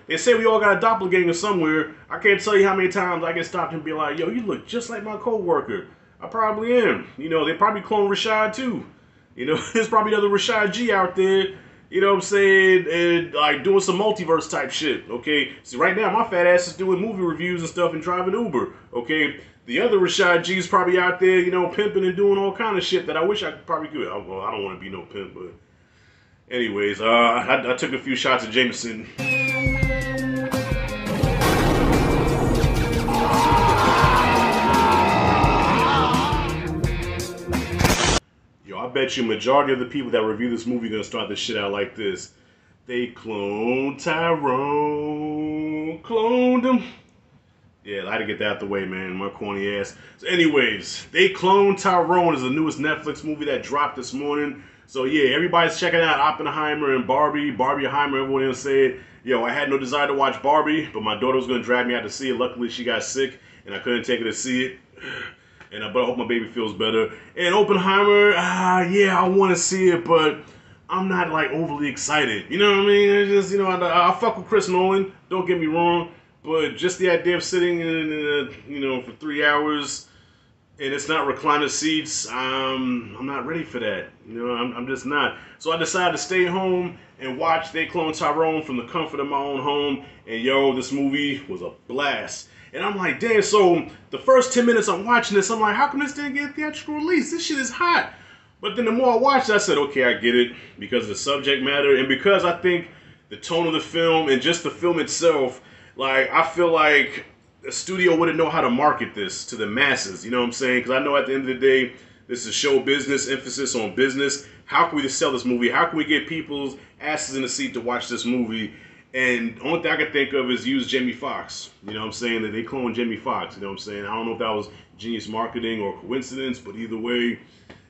They say we all got a doppelganger somewhere. I can't tell you how many times I get stopped and be like, yo, you look just like my coworker. I probably am. You know, they probably clone Rashad too. You know, there's probably another Rashad G out there. You know what I'm saying? And like doing some multiverse type shit. Okay. See, right now my fat ass is doing movie reviews and stuff and driving Uber. Okay. The other Rashad G is probably out there, you know, pimping and doing all kind of shit that I wish I probably could. Well, I don't want to be no pimp, but anyways, I took a few shots of Jameson. Yo, I bet you majority of the people that review this movie are gonna start this shit out like this. They cloned Tyrone, cloned him. Yeah, I had to get that out the way, man. My corny ass. So anyways, They Cloned Tyrone is the newest Netflix movie that dropped this morning. So yeah, everybody's checking out Oppenheimer and Barbie. Barbieheimer, everyone else said, yo, I had no desire to watch Barbie, but my daughter was going to drag me out to see it. Luckily, she got sick, and I couldn't take her to see it. But I hope my baby feels better. And Oppenheimer, yeah, I want to see it, but I'm not like overly excited. You know what I mean? It's just, you know, I fuck with Chris Nolan. Don't get me wrong. But just the idea of sitting for 3 hours and it's not recliner seats, I'm not ready for that. You know, I'm just not. So I decided to stay home and watch They Cloned Tyrone from the comfort of my own home. And yo, this movie was a blast. And I'm like, damn, so the first 10 minutes I'm watching this, I'm like, how come this didn't get a theatrical release? This shit is hot. But then the more I watched it, I said, okay, I get it. Because of the subject matter and because I think the tone of the film and just the film itself, like, I feel like the studio wouldn't know how to market this to the masses, you know what I'm saying? Because I know at the end of the day, this is show business, emphasis on business. How can we sell this movie? How can we get people's asses in the seat to watch this movie? And the only thing I can think of is use Jamie Foxx. You know what I'm saying? That they cloned Jamie Foxx, you know what I'm saying? I don't know if that was genius marketing or coincidence, but either way,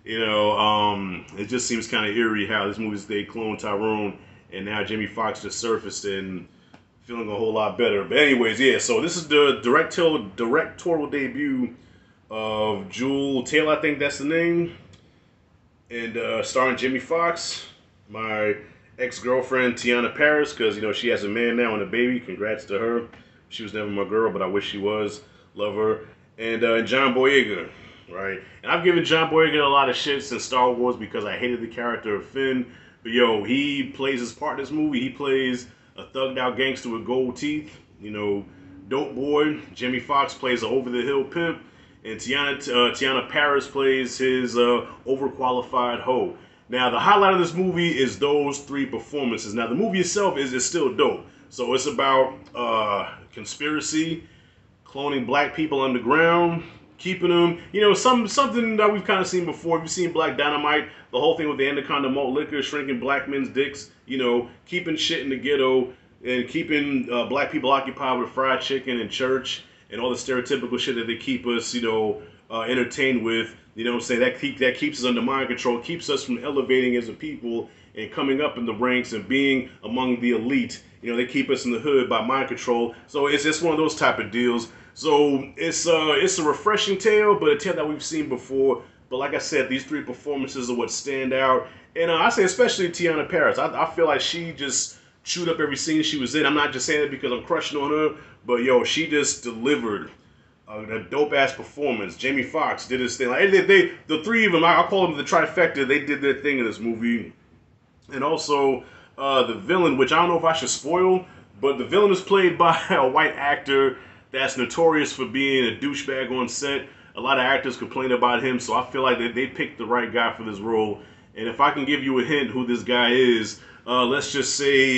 you know, it just seems kind of eerie how this movie's They Cloned Tyrone, and now Jamie Foxx just surfaced and feeling a whole lot better. But anyways, yeah, so this is the directorial debut of Jewel Taylor, I think that's the name. And starring Jamie Foxx, my ex-girlfriend Tiana Paris, because, you know, she has a man now and a baby. Congrats to her. She was never my girl, but I wish she was. Love her. And John Boyega, right? And I've given John Boyega a lot of shit since Star Wars because I hated the character of Finn. But yo, he plays his part in this movie. He plays a thugged out gangster with gold teeth, you know, dope boy. Jamie Foxx plays an over-the-hill pimp, and Tiana Paris plays his overqualified hoe. Now, the highlight of this movie is those three performances. Now, the movie itself is still dope. So it's about conspiracy, cloning black people underground, keeping them, you know, something that we've kind of seen before. If you've seen Black Dynamite, the whole thing with the Anaconda malt liquor, shrinking black men's dicks, you know, keeping shit in the ghetto and keeping black people occupied with fried chicken and church and all the stereotypical shit that they keep us, you know, entertained with. You know what I'm saying? That keeps us under mind control, keeps us from elevating as a people and coming up in the ranks and being among the elite. You know, they keep us in the hood by mind control. So it's just one of those type of deals. So it's a refreshing tale, but a tale that we've seen before. But like I said, these three performances are what stand out. And I say especially Tiana Paris. I feel like she just chewed up every scene she was in. I'm not just saying it because I'm crushing on her, but yo, she just delivered a dope-ass performance. Jamie Foxx did his thing. Like, the three of them, I call them the trifecta, they did their thing in this movie. And also, the villain, which I don't know if I should spoil, but the villain is played by a white actor that's notorious for being a douchebag on set. A lot of actors complain about him, so I feel like they picked the right guy for this role. And if I can give you a hint who this guy is, let's just say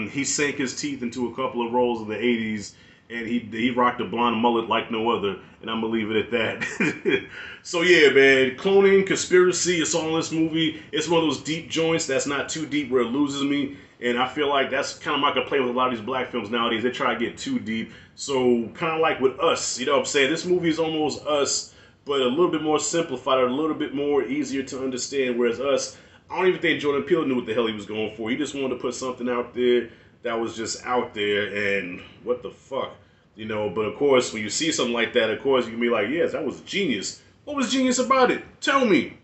he sank his teeth into a couple of roles in the 80s, and he rocked a blonde mullet like no other, and I'm gonna leave it at that. So yeah, man, cloning, conspiracy, it's all in this movie. It's one of those deep joints that's not too deep where it loses me, and I feel like that's kind of my complaint with a lot of these black films nowadays. They try to get too deep. So kind of like with Us, you know what I'm saying? This movie is almost Us, but a little bit more simplified, a little bit more easier to understand, whereas Us, I don't even think Jordan Peele knew what the hell he was going for. He just wanted to put something out there that was just out there, and what the fuck, you know? But of course, when you see something like that, of course, you can be like, yes, that was genius. What was genius about it? Tell me.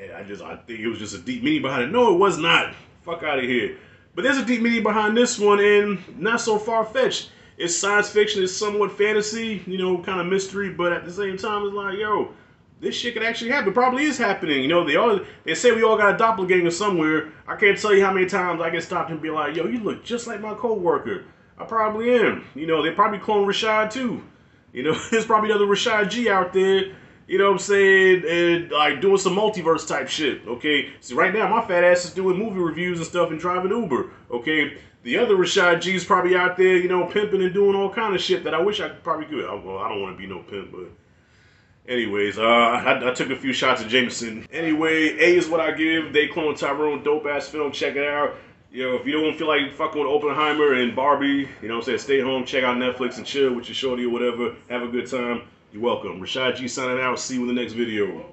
And I think it was just a deep meaning behind it. No, it was not. Fuck out of here. But there's a deep meaning behind this one, and not so far-fetched. It's science fiction, it's somewhat fantasy, you know, kind of mystery, but at the same time, it's like, yo, this shit could actually happen. It probably is happening. You know, they say we all got a doppelganger somewhere. I can't tell you how many times I get stopped and be like, yo, you look just like my coworker. I probably am. You know, they probably clone Rashad too. You know, there's probably another Rashad G out there. You know what I'm saying? And like doing some multiverse type shit. Okay. See, right now my fat ass is doing movie reviews and stuff and driving Uber. Okay. The other Rashad G is probably out there, you know, pimping and doing all kind of shit that I wish I probably could. Well, I don't want to be no pimp, but anyways, I took a few shots of Jameson. Anyway, A is what I give. They Clone Tyrone, dope ass film. Check it out. You know, if you don't feel like fucking with Oppenheimer and Barbie, you know what I'm saying, stay home, check out Netflix and chill with your shorty or whatever. Have a good time. You're welcome. Rashad G signing out. See you in the next video.